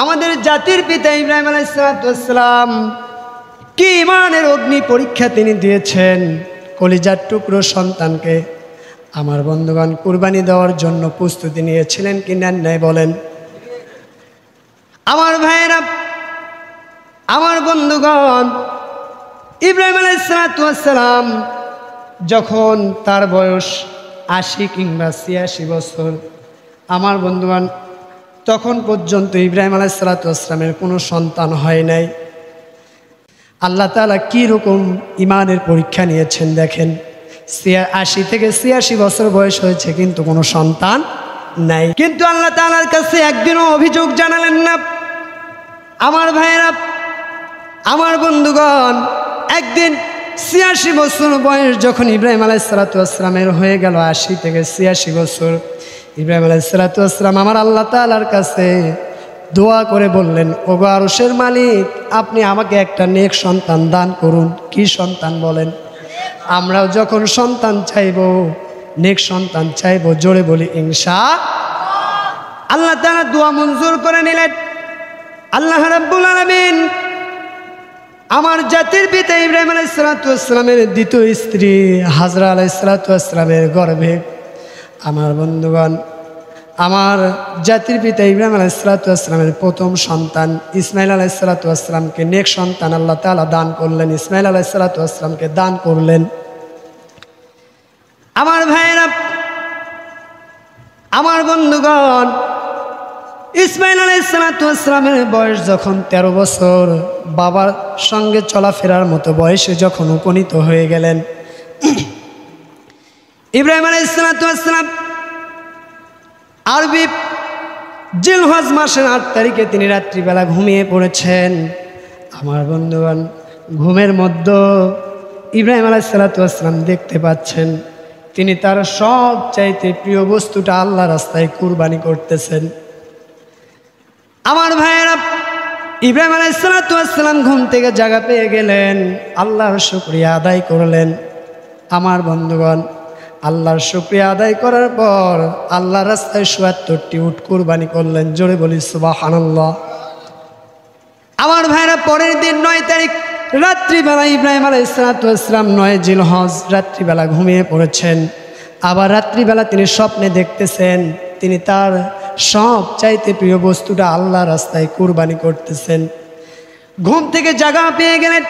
আমাদের জাতির পিতা ইব্রাহিম আলাইহিস সালাম কি ইমানের অগ্নি পরীক্ষা তিনি দিয়েছেন কলিজার টুকরো সন্তানকে। আমার বন্ধুগণ, কুরবানি দেওয়ার জন্য প্রস্তুতি নিয়েছিলেন কি নেন নাই বলেন? আমার ভাইয়েরা, আমার বন্ধুগণ, ইব্রাহিম আলাইহিস সালাম যখন তার বয়স ৮০ কিংবা ৮৬ বছর, আমার বন্ধুগণ, তখন পর্যন্ত ইব্রাহিম আলাইহিস সালামের কোনো সন্তান হয় নাই। আল্লাহ তাআলা কি রকম ইমানের পরীক্ষা নিয়েছেন দেখেন। ৮০ থেকে ৮৬ বছর বয়স হয়েছে কিন্তু কোনো সন্তান নাই। কিন্তু আল্লাহ তাআলার কাছে একদিনও অভিযোগ জানালেন না। আমার ভাইয়েরা, আমার বন্ধুগণ, একদিন ৮৬ বছর বয়স যখন ইব্রাহিম আলাইহিস সালামের হয়ে গেল, ৮০ থেকে ৮৬ বছর, ইব্রাহিম আলাইহিস সালাম আমার আল্লাহ তাআলার কাছে দোয়া করে বললেন, ওগো আরশের মালিক, আপনি আমাকে একটা নেক সন্তান দান করুন। কি সন্তান বলেন? আমরাও যখন সন্তান চাইব, নেক সন্তান চাইব, জোরে বলি ইনশাআল্লাহ। আল্লাহ তাআলা দোয়া মঞ্জুর করে নিলেন। আল্লাহ রাব্বুল আলামিন আমার জাতির পিতা ইব্রাহিম আলাইহিস সালামের দ্বিতীয় স্ত্রী হাজরা আলাইহিস সালামের গর্ভে, আমার বন্ধুগণ, আমার জাতির পিতা ইব্রাহিম আলাইহিস সালামের প্রথম সন্তান ইসমাইল আলাইহিস সালামকে নেক সন্তান আল্লাহ তাআলা দান করলেন। ইসমাইল আলাইহিস সালামকে দান করলেন। আমার ভাইয়েরা, আমার বন্ধুগণ, ইসমাইল আলাইহিস সালামের বয়স যখন ১৩ বছর, বাবার সঙ্গে চলাফেরার মতো বয়সে যখন উপনীত হয়ে গেলেন, ইব্রাহিম আলাইহিস সালাম আরবি জিলহজ মাসের ৮ তারিখে তিনি রাত্রিবেলা ঘুমিয়ে পড়েছেন। আমার বন্ধুগণ, ঘুমের মধ্যে ইব্রাহিম আলাইহিস সালাম দেখতে পাচ্ছেন তিনি তার সব চাইতে প্রিয় বস্তুটা আল্লাহ রাস্তায় কুরবানি করতেছেন। আমার ভাইয়েরা, ইব্রাহিম আলাইহিস সালাম ঘুম থেকে জাগা পেয়ে গেলেন, আল্লাহর শুকরিয়া আদায় করলেন। আমার বন্ধুগণ, আল্লাহর শুকরিয়া আদায় করার পর আল্লাহ রাস্তায় ৭৪টি উট কুরবানি করলেন। জোরে বলি সুবহানাল্লাহ। আমার ভাইরা, পরের দিন ৯ তারিখ রাত্রিবেলা ইব্রাহিম আলাইহিস সালাম ৯ জিলহজ রাত্রিবেলা ঘুমিয়ে পড়েছেন। আবার রাত্রিবেলা তিনি স্বপ্নে দেখতেছেন তিনি তার সব চাইতে প্রিয় বস্তুটা আল্লাহ রাস্তায় কুরবানি করতেছেন। ঘুম থেকে জাগা পেয়ে গেলেন,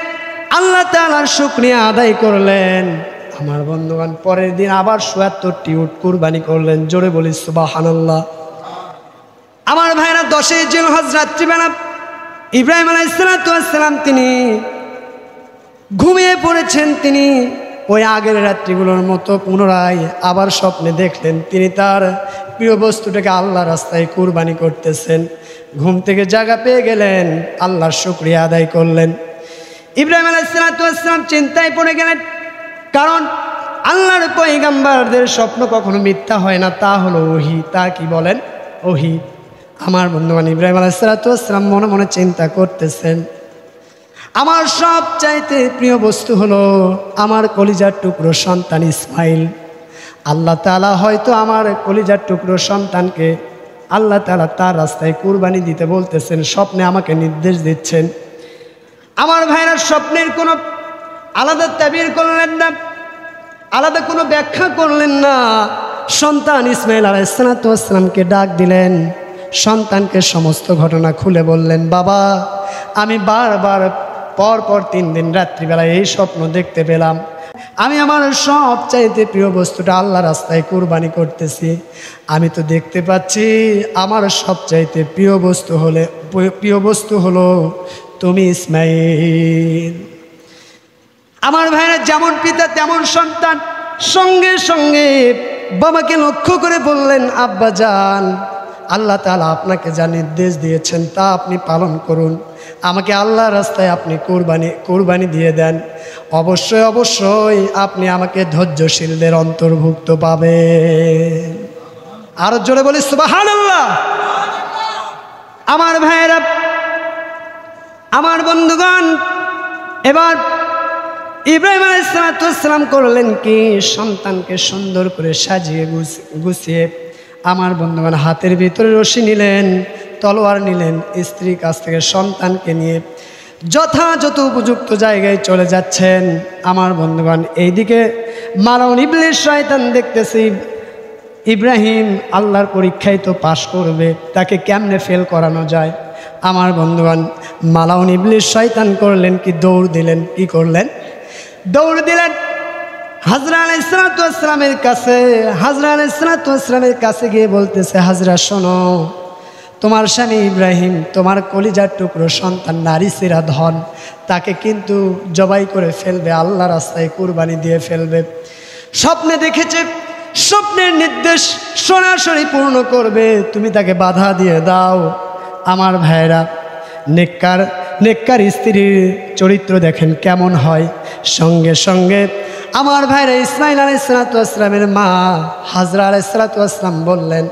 আল্লাহ তাআলার শুকরিয়া আদায় করলেন। আমার বন্ধুগণ, পরের দিন আবার ৭৪টি উট কুরবানি করলেন। জোরে বলি সুবহানাল্লাহ। আমার ভাইরা, ১০ জিলহজ রাত্রিবেলা ইব্রাহিম আলাইহিস সালাম তিনি ঘুমিয়ে পড়েছেন। তিনি ওই আগের রাত্রিগুলোর মতো পুনরায় আবার স্বপ্নে দেখলেন তিনি তার প্রিয় বস্তুটাকে আল্লাহ রাস্তায় কুরবানি করতেছেন। ঘুম থেকে জাগা পেয়ে গেলেন, আল্লাহর শুকরিয়া আদায় করলেন। ইব্রাহিম আলাইহিস সালাম চিন্তায় পড়ে গেলেন, কারণ আল্লাহর পয়গম্বরদের স্বপ্ন কখনো মিথ্যা হয় না, তা হলো ওহী। তা কি বলেন? ওহী। আমার বন্ধুগণ, ইব্রাহিম আলাইহিস সালাম মনে মনে চিন্তা করতেছেন, আমার সব চাইতে প্রিয় বস্তু হলো আমার কলিজার টুকরো সন্তান ইসমাইল। আল্লাহ তাআলা হয়তো আমার কলিজার টুকরো সন্তানকে আল্লাহ তাআলা তার রাস্তায় কুরবানি দিতে বলতেছেন, স্বপ্নে আমাকে নির্দেশ দিচ্ছেন। আমার ভাইরা, স্বপ্নের কোনো আলাদা তাবির করলেন না, আলাদা কোনো ব্যাখ্যা করলেন না। সন্তান ইসমাইল আলাইহিস সালামকে ডাক দিলেন, সন্তানকে সমস্ত ঘটনা খুলে বললেন, বাবা, আমি বারবার পর ৩ দিন রাত্রিবেলায় এই স্বপ্ন দেখতে পেলাম। আমি আমার সব চাইতে প্রিয় বস্তুটা আল্লাহ রাস্তায় কুরবানি করতেছি। আমি তো দেখতে পাচ্ছি আমার সব চাইতে প্রিয় বস্তু হলো তুমি ইসমাইল। আমার ভাইরা, যেমন পিতা তেমন সন্তান। সঙ্গে সঙ্গে বাবাকে লক্ষ্য করে বললেন, আব্বা যান, আল্লাহ তাআলা আপনাকে যা নির্দেশ দিয়েছেন তা আপনি পালন করুন। আমাকে আল্লাহ রাস্তায় আপনি কুরবানি দিয়ে দেন। অবশ্যই অবশ্যই আপনি আমাকে ধৈর্যশীলদের অন্তর্ভুক্ত পাবেন। আরো জোরে বলি সুবহানাল্লাহ। আমার ভাইয়েরা, আমার বন্ধুগণ, এবার ইব্রাহিম আলাইহিস সালাম করলেন কি, সন্তানকে সুন্দর করে সাজিয়ে গুছিয়ে আমার বন্ধুগণ হাতের ভিতরে রশি নিলেন, তলোয়ার নিলেন, স্ত্রীর কাছ থেকে সন্তানকে নিয়ে যথাযথ উপযুক্ত জায়গায় চলে যাচ্ছেন। আমার বন্ধুগণ, এইদিকে মালাউন ইবলিস শয়তান দেখতেছি ইব্রাহিম আল্লাহর পরীক্ষায় তো পাশ করবে, তাকে কেমনে ফেল করানো যায়। আমার বন্ধুগণ, মালাউন ইবলিস শয়তান করলেন কি, দৌড় দিলেন। কি করলেন? দৌড় দিলেন হাজরা আলাইহিস সালাতু ওয়াস সালামের কাছে। হাজরা আলাইহিস সালাতু ওয়াস সালামের কাছে গিয়ে বলতেছে, হাজরা শোনো, তোমার স্বামী ইব্রাহিম তোমার কলিজার টুকরো সন্তান, নারী সিরা ধন, তাকে কিন্তু জবাই করে ফেলবে, আল্লাহ রাস্তায় কুরবানি দিয়ে ফেলবে। স্বপ্নে দেখেছে, স্বপ্নের নির্দেশ সরাসরি পূর্ণ করবে, তুমি তাকে বাধা দিয়ে দাও। আমার ভাইরা, নেককার স্ত্রীর চরিত্র দেখেন কেমন হয়। সঙ্গে সঙ্গে আমার ভাইরা ইসমাইল আলাইহিস সালাতু ওয়াস সালামের মা হাজরা আলাইহিস সালাতু ওয়াস সালাম বললেন,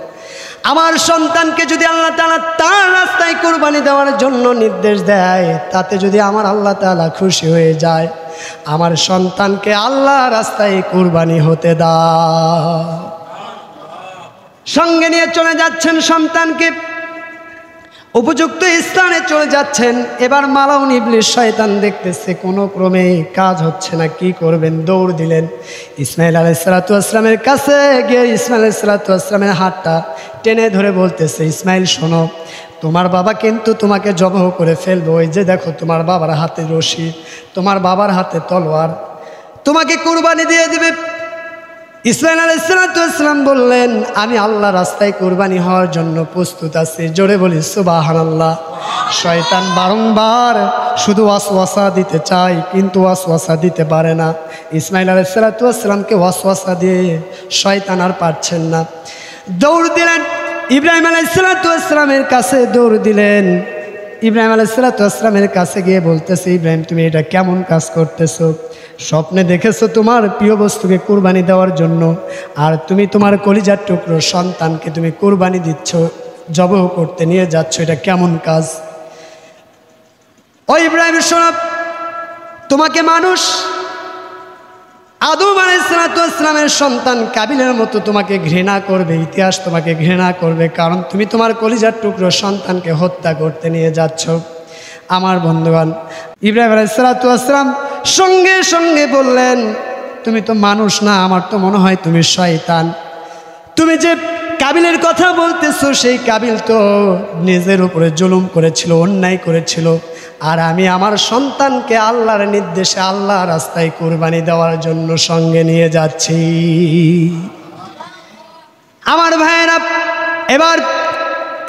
আমার সন্তানকে যদি আল্লাহ তাআলা তার রাস্তায় কুরবানি দেওয়ার জন্য নির্দেশ দেয়, তাতে যদি আমার আল্লাহ তাআলা খুশি হয়ে যায়, আমার সন্তানকে আল্লাহ রাস্তায় কুরবানি হতে দাও। সঙ্গে নিয়ে চলে যাচ্ছেন সন্তানকে, উপযুক্ত স্থানে চলে যাচ্ছেন। এবার মালাউন ইবলিস শয়তান দেখতেছে কোনো ক্রমে কাজ হচ্ছে না, কি করবেন? দৌড় দিলেন ইসমাইল আলাইহিস সালাতু ওয়াস সালামের কাছে গিয়ে ইসমাইল আলাইহিস সালাতু ওয়াস সালামের হাতটা টেনে ধরে বলতেছে, ইসমাইল শোনো, তোমার বাবা কিন্তু তোমাকে জবাহ করে ফেলবে। ওই যে দেখো তোমার বাবার হাতে রশি, তোমার বাবার হাতে তলোয়ার, তোমাকে কুরবানি দিয়ে দিবে। ইসমাইল আলাইহিস সালাতু ওয়াস সালাম বললেন, আমি আল্লাহ রাস্তায় কুরবানি হওয়ার জন্য প্রস্তুত আছি। জোরে বলি সুবহানাল্লাহ। শয়তান বারংবার শুধু ওয়াসওয়াসা দিতে চায়, কিন্তু ওয়াসওয়াসা দিতে পারে না। ইসমাইল আলাইহিস সালাতু ওয়াস সালামকে ওয়াসওয়াসা দিয়ে শয়তান আর পারছেন না। দৌড় দিলেন ইব্রাহিম আলাইহিস সালাতু ওয়াস সালামের কাছে, দৌড় দিলেন ইব্রাহিম আলাইহিস সালাতু ওয়াস সালামের কাছে গিয়ে বলতেছে, ইব্রাহিম তুমি এটা কেমন কাজ করতেছো? স্বপ্নে দেখেছো তোমার প্রিয় বস্তুকে কুরবানি দেওয়ার জন্য, আর তুমি তোমার কলিজার টুকরো সন্তানকে তুমি কুরবানি দিচ্ছ, জবাহ করতে নিয়ে যাচ্ছ, এটা কেমন কাজ? ও ইব্রাহিম শোনো, তোমাকে মানুষ আদম আলাইহিস সালাতু ওয়াস সালামের সন্তান কাবিলের মতো তোমাকে ঘৃণা করবে, ইতিহাস তোমাকে ঘৃণা করবে, কারণ তুমি তোমার কলিজার টুকরো সন্তানকে হত্যা করতে নিয়ে যাচ্ছ। আমার বন্ধুগণ, ইব্রাহিম আলাইহিস সালাতু ওয়াস সালাম সঙ্গে সঙ্গে বললেন, তুমি তো মানুষ না, আমার তো মনে হয় তুমি শয়তান। তুমি যে কাবিলের কথা বলতেছো, সেই কাবিল তো নিজের উপরে জুলুম করেছিল, অন্যায় করেছিল, আর আমি আমার সন্তানকে আল্লাহর নির্দেশে আল্লাহ রাস্তায় কুরবানি দেওয়ার জন্য সঙ্গে নিয়ে যাচ্ছি। আমার ভাইয়েরা, এবার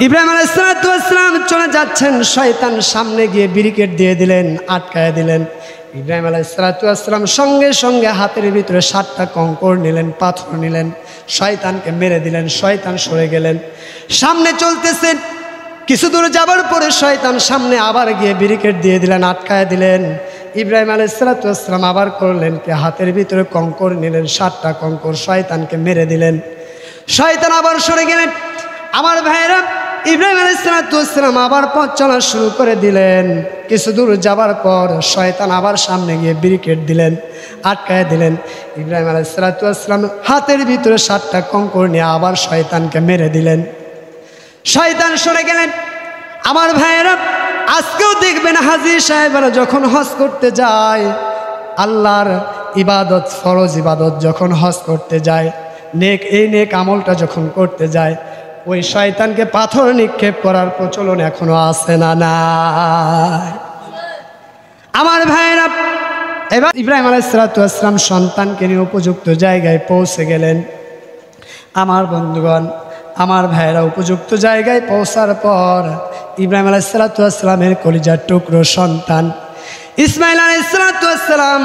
ইব্রাহিম আলাইহিস সালাতু ওয়াস সালাম চলে যাচ্ছেন, শয়তান সামনে গিয়ে ব্যারিকেড দিয়ে দিলেন, আটকায় দিলেন। ইব্রাহিম আলাইহিস সালাতু ওয়াস সালাম সঙ্গে সঙ্গে হাতের ভিতরে 7টা কঙ্কর নিলেন, পাথর নিলেন, শয়তানকে মেরে দিলেন। শয়তান সরে গেলেন, সামনে চলতেছেন। কিছু দূর যাবার পরে শয়তান সামনে আবার গিয়ে ব্যারিকেড দিয়ে দিলেন, আটকায় দিলেন। ইব্রাহিম আলাইহিস সালাতু ওয়াস সালাম আবার করলেন কি, হাতের ভিতরে কঙ্কর নিলেন, 7টা কঙ্কর, শয়তানকে মেরে দিলেন। শয়তান আবার সরে গেলেন। আমার ভাইয়েরা, ইব্রাহিম আলাইহিস সালাতু ওয়াস সালাম আবার পথ চলা শুরু করে দিলেন। কিছু দূর যাবার পর শয়তান আবার সামনে গিয়ে ব্যারিকেড দিলেন, আটকায় দিলেন। ইব্রাহিম আলাইহিস সালাতু ওয়াস সালাম হাতের ভিতরে 7টা কঙ্কর নিয়ে আবার শয়তানকে মেরে দিলেন। শয়তান সরে গেলেন। আমার ভাইয়েরা, আজকেও দেখবেন হাজী সাহেবরা যখন হজ করতে যায়, আল্লাহর ইবাদত, ফরজ ইবাদত যখন হজ করতে যায়, এই নেক আমলটা যখন করতে যায়, ওই শয়তানকে পাথর নিক্ষেপ করার প্রচলন এখনো আছে না নাই? আমার ভাইয়েরা, এবার ইব্রাহিম আলাইহিস সালাতু ওয়াস সালাম সন্তানকে নিয়ে উপযুক্ত জায়গায় পৌঁছে গেলেন। আমার বন্ধুগণ, আমার ভাইয়েরা, উপযুক্ত জায়গায় পৌঁছার পর ইব্রাহিম আলাইহিস সালাতু ওয়াস সালামের কলিজার টুকরো সন্তান ইসমাইল আলাইহিস সালাতু ওয়াস সালাম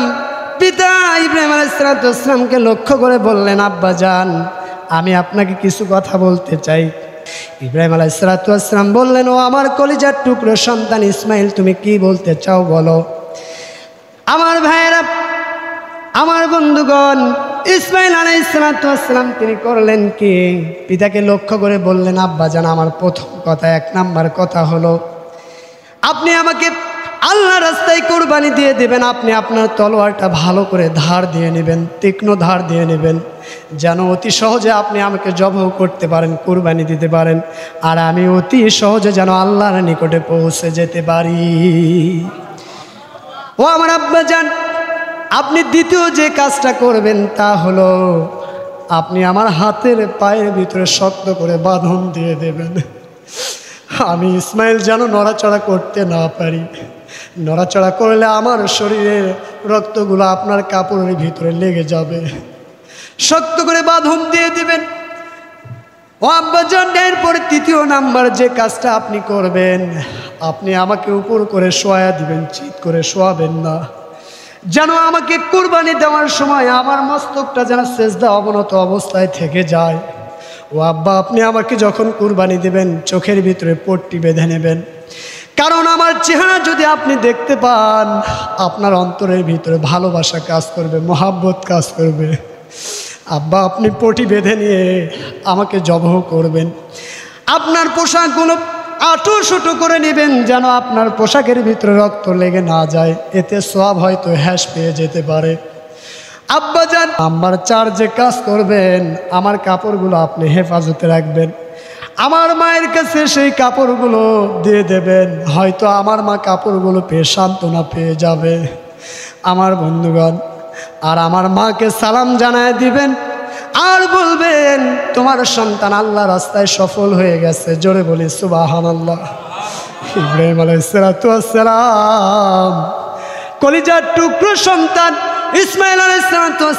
পিতা ইব্রাহিম আলাইহিস সালাতু ওয়াস সালামকে লক্ষ্য করে বললেন, আব্বা জান, আমি আপনাকে কিছু কথা বলতে চাই। ইব্রাহিম আলাইহিস সালাতু ওয়াস সালাম বললেন, ও আমার কলিজার টুকরো সন্তান ইসমাইল, তুমি কি বলতে চাও বলো। আমার ভাইয়েরা, আমার বন্ধুগণ, ইসমাইল আলাইহিস সালাতু ওয়াস সালাম তিনি করলেন কি, পিতাকে লক্ষ্য করে বললেন, আব্বা জান, আমার প্রথম কথা, 1 নাম্বার কথা হলো, আপনি আমাকে আল্লাহ রাস্তায় কুরবানি দিয়ে দেবেন। আপনি আপনার তলোয়ারটা ভালো করে ধার দিয়ে নেবেন, তীক্ষ্ণ ধার দিয়ে নেবেন, যেন অতি সহজে আপনি আমাকে জবাহ করতে পারেন, কুরবানি দিতে পারেন, আর আমি অতি সহজে যেন আল্লাহর নিকটে পৌঁছে যেতে পারি। ও আমার আব্বাজান, আপনি দ্বিতীয় যে কাজটা করবেন তা হলো আপনি আমার হাতের পায়ের ভিতরে শক্ত করে বাঁধন দিয়ে দেবেন। আমি ইসমাইল যেন নড়াচড়া করতে না পারি। নড়াচড়া করলে আমার শরীরের রক্তগুলো আপনার কাপড়ের ভিতরে লেগে যাবে। শক্ত করে বাঁধন দিয়ে দিবেন। ও আব্বাজান, এরপরে তৃতীয় নাম্বার যে কাজটা আপনি করবেন, আপনি আমাকে উপর করে শোয়া দিবেন, চিৎ করে শোয়াবেন না, যেন আমাকে কুরবানি দেওয়ার সময় আমার মস্তকটা যেন সেজদা অবনত অবস্থায় থেকে যায়। ও আব্বা, আপনি আমাকে যখন কুরবানি দেবেন চোখের ভিতরে পট্টি বেঁধে নেবেন, কারণ আমার চেহারা যদি আপনি দেখতে পান আপনার অন্তরের ভিতরে ভালোবাসা কাজ করবে, মহাব্বত কাজ করবে। আব্বা, আপনি পটি বেঁধে নিয়ে আমাকে জবাহ করবেন। আপনার পোশাকগুলো আঁটো শুটো করে নেবেন, যেন আপনার পোশাকের ভিতরে রক্ত লেগে না যায়, এতে সওয়াব হয়তো হ্যাস পেয়ে যেতে পারে। আব্বাজান, নাম্বার 4 যে কাজ করবেন, আমার কাপড়গুলো আপনি হেফাজতে রাখবেন। আমার মায়ের কাছে সেই কাপড়গুলো দিয়ে দেবেন, হয়তো আমার মা কাপড়গুলো পেয়ে সান্ত্বনা পেয়ে যাবে। আমার বন্ধুগণ, আর আমার মাকে সালাম জানায় দিবেন, আর বলবেন তোমার সন্তান আল্লাহ রাস্তায় সফল হয়ে গেছে। জোরে বলি সুবহানাল্লাহ। ইব্রাহিম আলাইহিস সালাম, কলিজার টুকরো সন্তান ইসমাইল আলাইহিস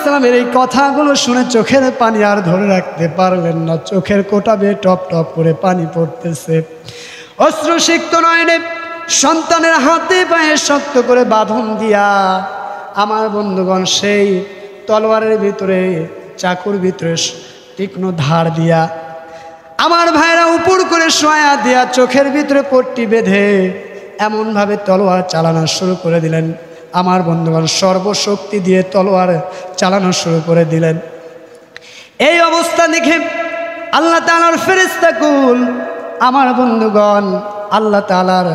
সালামের এই কথাগুলো শুনে চোখের পানি আর ধরে রাখতে পারলেন না। চোখের কোটা বেয়ে টপ টপ করে পানি পড়তেছে। অশ্রুসিক্ত নয়নে সন্তানের হাতে পায়ে শক্ত করে বাঁধন দিয়া আমার বন্ধুগণ সেই তলোয়ারের ভিতরে, চাকুর ভিতরে তীক্ষ্ণ ধার দিয়া আমার ভাইরা উপর করে শোয়া দিয়া চোখের ভিতরে পট্টি বেঁধে এমনভাবে তলোয়ার চালানো শুরু করে দিলেন। আমার বন্ধুগণ সর্বশক্তি দিয়ে তলোয়ার চালানো শুরু করে দিলেন। এই অবস্থা দেখে আল্লাহ তাআলার ফেরেশতাকুল আমার বন্ধুগণ আল্লাহ তাআলার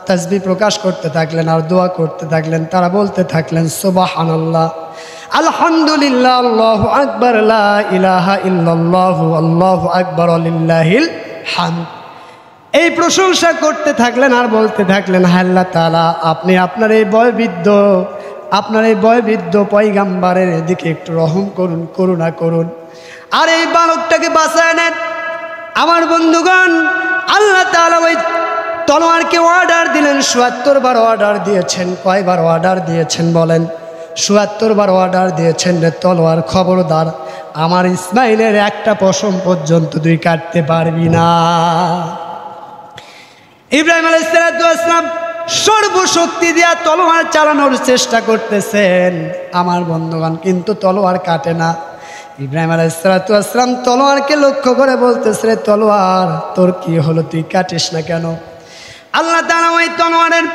তাসবিহ প্রকাশ করতে থাকলেন আর দোয়া করতে থাকলেন। তারা বলতে থাকলেন সুবহানাল্লাহ, আলহামদুলিল্লাহ, আল্লাহু আকবার, লা ইলাহা ইল্লাল্লাহ, আল্লাহু আকবার, লিল্লাহিল হামদ। এই প্রশংসা করতে থাকলেন আর বলতে থাকলেন, হায় আল্লাহ তাআলা, আপনি আপনার এই বয়োবৃদ্ধ পয়গাম্বারের দিকে একটু রহম করুন, করুণা করুন, আর এই বালকটাকে বাঁচায় নেন। আমার বন্ধুগণ, আল্লাহ তাআলা ওই তলোয়ারকে অর্ডার দিলেন। ৭৭ বার অর্ডার দিয়েছেন। কয়বার অর্ডার দিয়েছেন বলেন? ৭৭ বার অর্ডার দিয়েছেন রে তলোয়ার, খবরদার আমার ইসমাইলের একটা পশম পর্যন্ত তুই কাটতে পারবি না। ইব্রাহিম আলাইহিস সালাম সর্বশক্তি দিয়া তলোয়ার চালানোর চেষ্টা করতেছেন আমার বন্ধুগণ, কিন্তু তলোয়ার কাটে না। ইব্রাহিম আলাইহিস সালাম তলোয়ারকে লক্ষ্য করে বলতেছে, রে তলোয়ার, তোর কি হলো, তুই কাটিস না কেন? আল্লাহ তাআলা ওই তলোয়ারের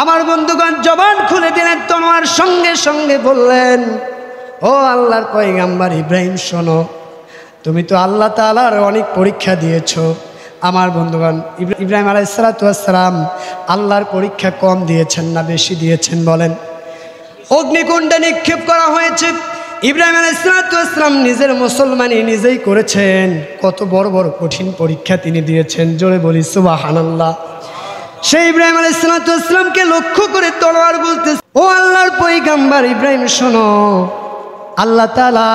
আমার বন্ধুগণ জবান খুলে দিলেন। তলোয়ার সঙ্গে সঙ্গে বললেন, ও আল্লাহর পয়গাম্বার ইব্রাহিম, শোনো, তুমি তো আল্লাহ তাআলার অনেক পরীক্ষা দিয়েছো। আমার বন্ধুগণ, ইব্রাহিম আলাইহিস সালাম আল্লাহর পরীক্ষা কম দিয়েছেন না বেশি দিয়েছেন বলেন? অগ্নিকুণ্ডে নিক্ষেপ করা হয়েছে। ইব্রাহিম আলাইহিস সালাম নিজের মুসলমানি নিজেই করেছেন। কত বড় বড় কঠিন পরীক্ষা তিনি দিয়েছেন। জোরে বলি সুবহানাল্লাহ। সেই ইব্রাহিম আলাইহিস সালামকে লক্ষ্য করে তলোয়ার বলতেছে, ও আল্লাহর পয়গাম্বার ইব্রাহিম, শোনো, আল্লাহ তাআলা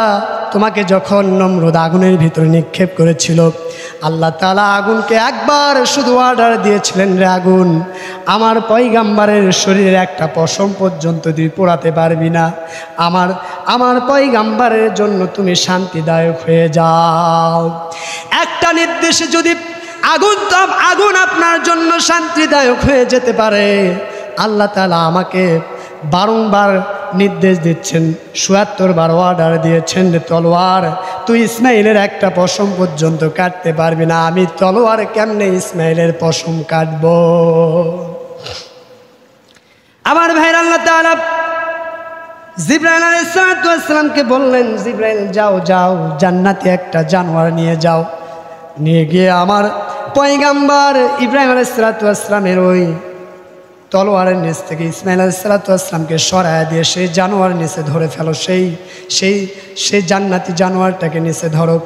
তোমাকে যখন নমরুদ আগুনের ভিতরে নিক্ষেপ করেছিল, আল্লাহ তাআলা আগুনকে একবার শুধু অর্ডার দিয়েছিলেন, রে আগুন, আমার পয়গাম্বারের শরীরের একটা পশম পর্যন্ত তুই পোড়াতে পারবি না। আমার পয়গাম্বারের জন্য তুমি শান্তিদায়ক হয়ে যাও। একটা নির্দেশে যদি আগুন আপনার জন্য শান্তিদায়ক হয়ে যেতে পারে, আল্লাহ তাআলা আমাকে বারংবার নির্দেশ দিচ্ছেন, ৭৭ বার অর্ডার দিয়েছেন, তলোয়ার তুই ইসমাইলের একটা পশম পর্যন্ত কাটতে পারবি না। আমি তলোয়ার কেমনে ইসমাইলের পশম কাটবো? আমার ভাইয়ের, আল্লাহ তাআলা জিবরাইল আলাইহিস সালামকে বললেন, জিবরাইল যাও জান্নাতে একটা জানোয়ার নিয়ে যাও, নিয়ে গিয়ে আমার পয়গাম্বার ইব্রাহিম আলাইহিস সালামের ওই তলোয়ারের নিচ থেকে ইসমাইল আলাইহিস সালামকে সরায় দিয়ে সেই জানোয়ার নিচে ধরে ফেলো, সেই জান্নাতি জানোয়ারটাকে নিচে ধরো।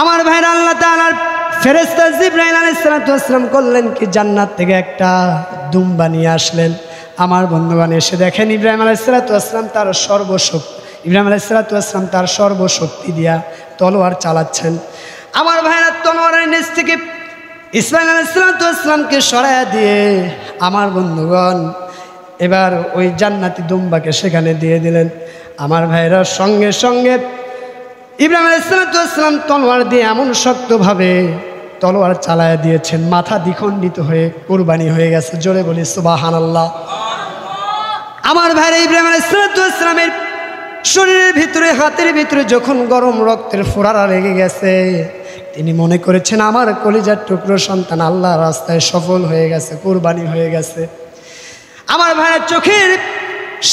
আমার ভাইরা, আল্লাহ তাআলার ফেরেশতা জিবরাইল আলাইহিস সালাম করলেন কি, জান্নাত থেকে একটা দুম্বা নিয়ে আসলেন। আমার বন্ধুগণ এসে দেখেন ইব্রাহিম আলাইহিস সালাম তার সর্বশক্তি দিয়া তলোয়ার চালাচ্ছেন। আমার ভাইরা, তলোয়ারের নিচ থেকে ইসমাইল আলাইহিস সালামকে সরায়া দিয়ে আমার বন্ধুগণ এবার ওই জান্নাতি দুম্বাকে সেখানে দিয়ে দিলেন। আমার ভাইরা, সঙ্গে সঙ্গে ইব্রাহিম আলাইহিস সালাম তলোয়ার দিয়ে এমন শক্তভাবে তলোয়ার চালায়া দিয়েছেন, মাথা দ্বিখণ্ডিত হয়ে কুরবানি হয়ে গেছে। জোরে বলি সুবহানাল্লাহ। আমার ভাইরা, ইব্রাহিম আলাইহিস সালামের শরীরের ভিতরে, হাতের ভিতরে যখন গরম রক্তের ফোঁড়া লেগে গেছে, তিনি মনে করেছেন আমার কলিজার টুকরো সন্তান আল্লাহর রাস্তায় সফল হয়ে গেছে, কুরবানি হয়ে গেছে। আমার ভাইয়ের চোখের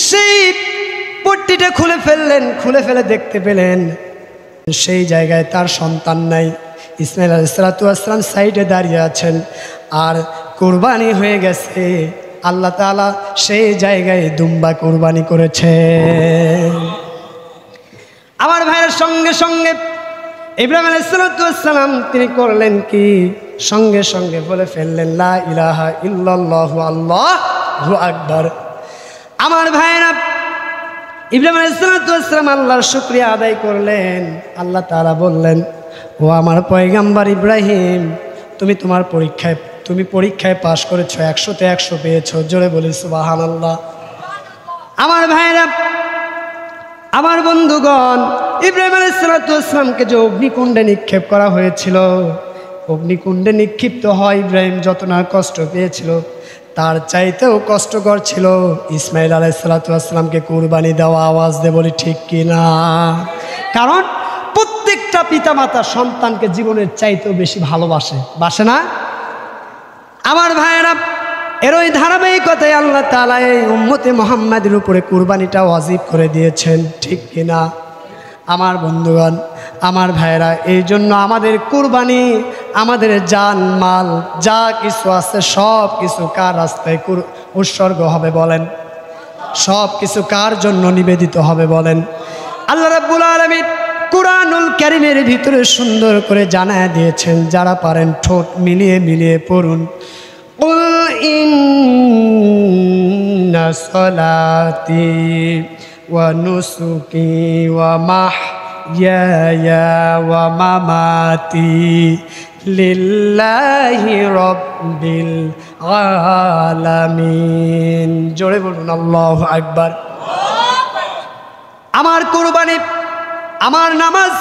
সেই পট্টিটা খুলে ফেললেন, খুলে ফেলে দেখতে পেলেন সেই জায়গায় তার সন্তান নাই। ইসমাইল আলাইহিস সালাম সাইডে দাঁড়িয়ে আছেন, আর কুরবানি হয়ে গেছে। আল্লাহ তাআলা সেই জায়গায় দুম্বা কুরবানি করেছে। আমার ভাইয়ের সঙ্গে সঙ্গে ইব্রাহিম আলাইহিস সালাম তিনি করলেন কি, সঙ্গে সঙ্গে বলে ফেললেন লা ইলাহা ইল্লাল্লাহু আল্লাহু আকবার। আমার ভাইয়েরা, ইব্রাহিম আলাইহিস সালাম আল্লাহর শুকরিয়া আদায় করলেন। আল্লাহ তাআলা বললেন, ও আমার পয়গম্বর ইব্রাহিম, তুমি পরীক্ষায় পাশ করেছো, 100-তে 100 পেয়েছো। জোরে বলি সুবহানাল্লাহ। আমার ভাইয়েরা, আমার বন্ধুগণ, ইব্রাহিম আলাইহিস সালামকে যে অগ্নিকুণ্ডে নিক্ষেপ করা হয়েছিল, অগ্নিকুণ্ডে নিক্ষিপ্ত হয় ইব্রাহিম যত না কষ্ট পেয়েছিল, তার চাইতেও কষ্টকর ছিল ইসমাইল আলাইহিস সালামকে কুরবানি দেওয়া। আওয়াজ দে বলি ঠিক কিনা? কারণ প্রত্যেকটা পিতামাতা সন্তানকে জীবনের চাইতেও বেশি ভালোবাসে, বাসে না? আমার ভাইয়েরা, এর ওই ধারাবাহিকতায় আল্লাহ তাআলা এই উম্মতে মুহাম্মাদের উপরে কুরবানিটা ওয়াজিব করে দিয়েছেন, ঠিক কিনা? আমার বন্ধুগণ, আমার ভাইয়েরা, এই জন্য আমাদের কুরবানি, আমাদের জান মাল যা কিছু আছে সব কিছু কার রাস্তায় উৎসর্গ হবে বলেন? সব কিছু কার জন্য নিবেদিত হবে বলেন? আল্লাহ রাব্বুল আলামিন কুরআনুল কারীমের ভিতরে সুন্দর করে জানায় দিয়েছেন, যারা পারেন ঠোঁট মিলিয়ে মিলিয়ে পড়ুন। কুল ইন্না সলাতি ওয়া নুসুকি ওয়া মাহইয়ায়া ওয়া মামাতি লিল্লাহি রাব্বিল আলামিন। জোরে বলুন আল্লাহু আকবার। আমার কুরবানি, আমার নামাজ,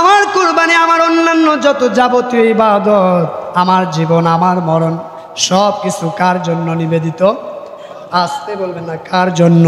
আমার কুরবানি, আমার অন্যান্য যত যাবতীয় ইবাদত, আমার জীবন, আমার মরণ, সব কিছু কার জন্য নিবেদিত? আসতে বলবেন না, কার জন্য?